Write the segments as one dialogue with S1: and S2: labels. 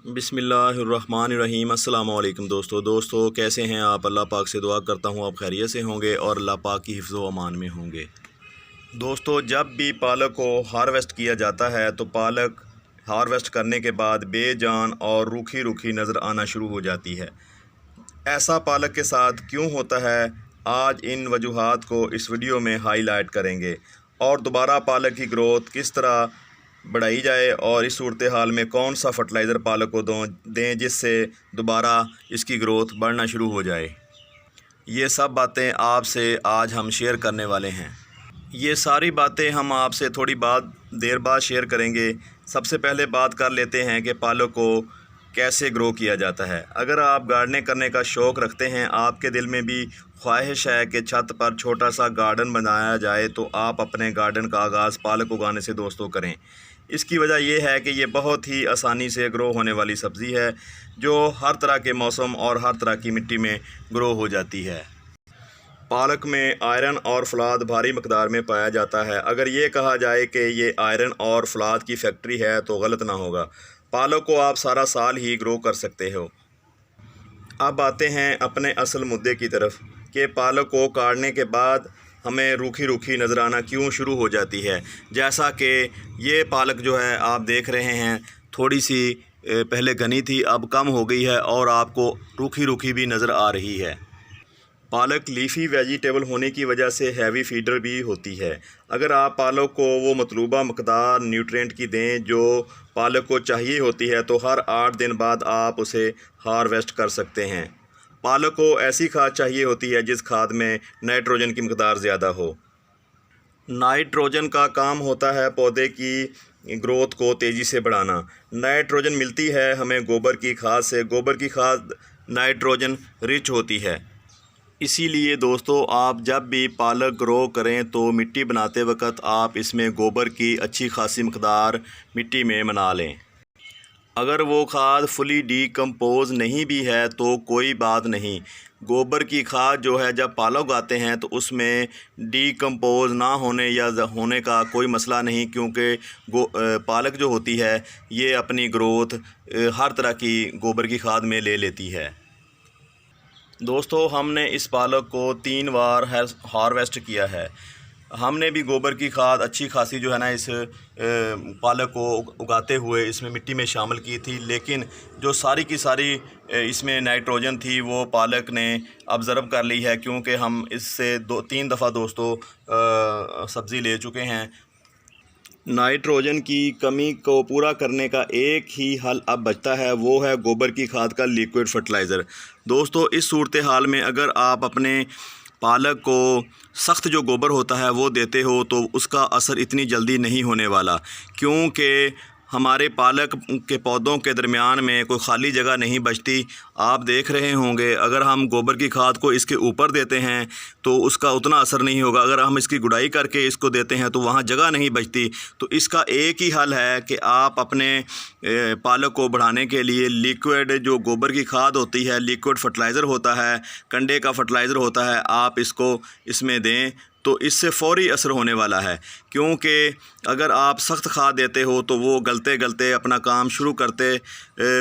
S1: बिस्मिल्लाहिर्रहमानिर्रहीम। अस्सलाम वालेकुम दोस्तों कैसे हैं आप। अल्लाह पाक से दुआ करता हूँ आप खैरियत से होंगे और अल्लाह पाक की हिफ्ज़ व अमान में होंगे। दोस्तों, जब भी पालक को हार्वेस्ट किया जाता है तो पालक हार्वेस्ट करने के बाद बेजान और रूखी रूखी नज़र आना शुरू हो जाती है। ऐसा पालक के साथ क्यों होता है, आज इन वजूहात को इस वीडियो में हाईलाइट करेंगे और दोबारा पालक की ग्रोथ किस तरह बढ़ाई जाए और इस सूरत हाल में कौन सा फर्टिलाइज़र पालक को दें जिससे दोबारा इसकी ग्रोथ बढ़ना शुरू हो जाए। ये सब बातें आपसे आज हम शेयर करने वाले हैं। ये सारी बातें हम आपसे थोड़ी देर बाद शेयर करेंगे। सबसे पहले बात कर लेते हैं कि पालक को कैसे ग्रो किया जाता है। अगर आप गार्डनिंग करने का शौक़ रखते हैं, आपके दिल में भी ख्वाहिश है कि छत पर छोटा सा गार्डन बनाया जाए, तो आप अपने गार्डन का आगाज़ पालक उगाने से दोस्तों करें। इसकी वजह यह है कि ये बहुत ही आसानी से ग्रो होने वाली सब्ज़ी है जो हर तरह के मौसम और हर तरह की मिट्टी में ग्रो हो जाती है। पालक में आयरन और फलाद भारी मकदार में पाया जाता है। अगर ये कहा जाए कि ये आयरन और फलाद की फैक्ट्री है तो गलत ना होगा। पालक को आप सारा साल ही ग्रो कर सकते हो। अब आते हैं अपने असल मुद्दे की तरफ कि पालक को काटने के बाद हमें रूखी रूखी नज़र आना क्यों शुरू हो जाती है। जैसा कि ये पालक जो है आप देख रहे हैं, थोड़ी सी पहले घनी थी, अब कम हो गई है और आपको रूखी रूखी भी नज़र आ रही है। पालक लीफी वेजिटेबल होने की वजह से हैवी फीडर भी होती है। अगर आप पालक को वो मतलूबा मकदार न्यूट्रिएंट की दें जो पालक को चाहिए होती है तो हर 8 दिन बाद आप उसे हार्वेस्ट कर सकते हैं। पालक को ऐसी खाद चाहिए होती है जिस खाद में नाइट्रोजन की मकदार ज़्यादा हो। नाइट्रोजन का काम होता है पौधे की ग्रोथ को तेज़ी से बढ़ाना। नाइट्रोजन मिलती है हमें गोबर की खाद से। गोबर की खाद नाइट्रोजन रिच होती है। इसीलिए दोस्तों, आप जब भी पालक ग्रो करें तो मिट्टी बनाते वक्त आप इसमें गोबर की अच्छी खासी मकदार मिट्टी में मिला लें। अगर वो खाद फुली डीकम्पोज नहीं भी है तो कोई बात नहीं। गोबर की खाद जो है जब पालक उगाते हैं तो उसमें डीकम्पोज ना होने या होने का कोई मसला नहीं, क्योंकि पालक जो होती है ये अपनी ग्रोथ हर तरह की गोबर की खाद में ले लेती है। दोस्तों, हमने इस पालक को 3 बार हार्वेस्ट किया है। हमने भी गोबर की खाद अच्छी खासी जो है ना इस पालक को उगाते हुए इसमें मिट्टी में शामिल की थी, लेकिन जो सारी की सारी इसमें नाइट्रोजन थी वो पालक ने ऑब्ज़र्व कर ली है, क्योंकि हम इससे 2-3 दफ़ा दोस्तों सब्ज़ी ले चुके हैं। नाइट्रोजन की कमी को पूरा करने का एक ही हल अब बचता है, वो है गोबर की खाद का लिक्विड फर्टिलाइज़र। दोस्तों, इस सूरत हाल में अगर आप अपने पालक को सख्त जो गोबर होता है वो देते हो तो उसका असर इतनी जल्दी नहीं होने वाला, क्योंकि हमारे पालक के पौधों के दरमियान में कोई ख़ाली जगह नहीं बचती। आप देख रहे होंगे, अगर हम गोबर की खाद को इसके ऊपर देते हैं तो उसका उतना असर नहीं होगा। अगर हम इसकी गुड़ाई करके इसको देते हैं तो वहाँ जगह नहीं बचती। तो इसका एक ही हल है कि आप अपने पालक को बढ़ाने के लिए लिक्विड जो गोबर की खाद होती है, लिक्विड फर्टिलाइज़र होता है, कंडे का फर्टिलाइज़र होता है, आप इसको इसमें दें तो इससे फ़ौरी असर होने वाला है। क्योंकि अगर आप सख्त खाद देते हो तो वो गलते गलते अपना काम शुरू करते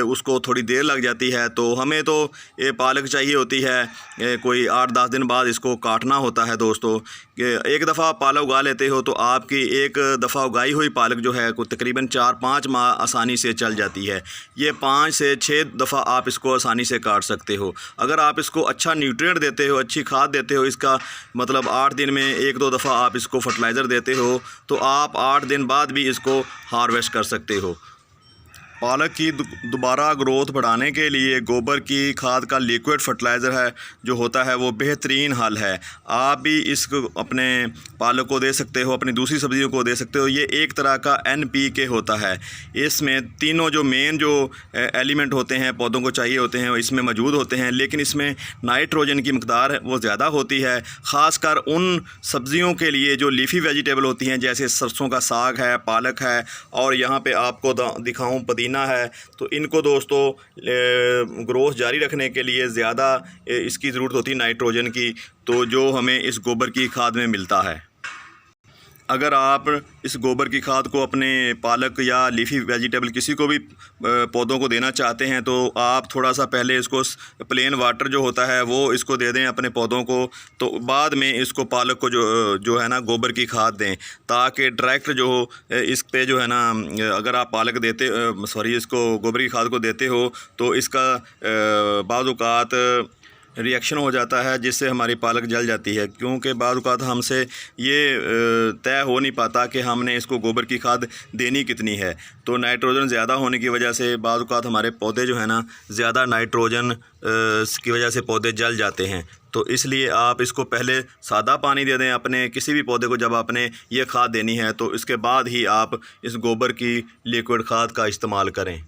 S1: उसको थोड़ी देर लग जाती है। तो हमें तो ये पालक चाहिए होती है कोई 8-10 दिन बाद इसको काटना होता है। दोस्तों, एक दफ़ा पालक उगा लेते हो तो आपकी एक दफ़ा उगाई हुई पालक जो है तकरीबन 4-5 माह आसानी से चल जाती है। ये 5 से 6 दफ़ा आप इसको आसानी से काट सकते हो। अगर आप इसको अच्छा न्यूट्रिएंट देते हो, अच्छी खाद देते हो, इसका मतलब 8 दिन में 1-2 दफ़ा आप इसको फर्टिलाइज़र देते हो तो आप 8 दिन बाद भी इसको हार्वेस्ट कर सकते हो। पालक की दोबारा ग्रोथ बढ़ाने के लिए गोबर की खाद का लिक्विड फर्टिलाइज़र है जो होता है वो बेहतरीन हल है। आप भी इसको अपने पालक को दे सकते हो, अपनी दूसरी सब्जियों को दे सकते हो। ये एक तरह का NPK होता है। इसमें तीनों जो मेन जो एलिमेंट होते हैं पौधों को चाहिए होते हैं वो इसमें मौजूद होते हैं, लेकिन इसमें नाइट्रोजन की मकदार वो ज़्यादा होती है। ख़ासकर उन सब्ज़ियों के लिए जो लीफी वेजिटेबल होती हैं, जैसे सरसों का साग है, पालक है और यहाँ पे आपको दिखाऊँ पुदीना है। तो इनको दोस्तों ग्रोथ जारी रखने के लिए ज़्यादा इसकी ज़रूरत होती है नाइट्रोजन की, तो जो हमें इस गोबर की खाद में मिलता है। अगर आप इस गोबर की खाद को अपने पालक या लीफी वेजिटेबल किसी को भी पौधों को देना चाहते हैं तो आप थोड़ा सा पहले इसको प्लेन वाटर जो होता है वो इसको दे दें अपने पौधों को, तो बाद में इसको पालक को जो है ना गोबर की खाद दें, ताकि डायरेक्ट जो इस पे जो है ना अगर आप पालक देते इसको गोबर की खाद को देते हो तो इसका बाज़ औक़ात रिएक्शन हो जाता है जिससे हमारी पालक जल जाती है, क्योंकि बाद औक़ात हमसे ये तय हो नहीं पाता कि हमने इसको गोबर की खाद देनी कितनी है। तो नाइट्रोजन ज़्यादा होने की वजह से बाद औक़ात हमारे पौधे जो है ना ज़्यादा नाइट्रोजन की वजह से पौधे जल जाते हैं। तो इसलिए आप इसको पहले सादा पानी दे दें अपने किसी भी पौधे को, जब आपने ये खाद देनी है तो इसके बाद ही आप इस गोबर की लिक्विड खाद का इस्तेमाल करें।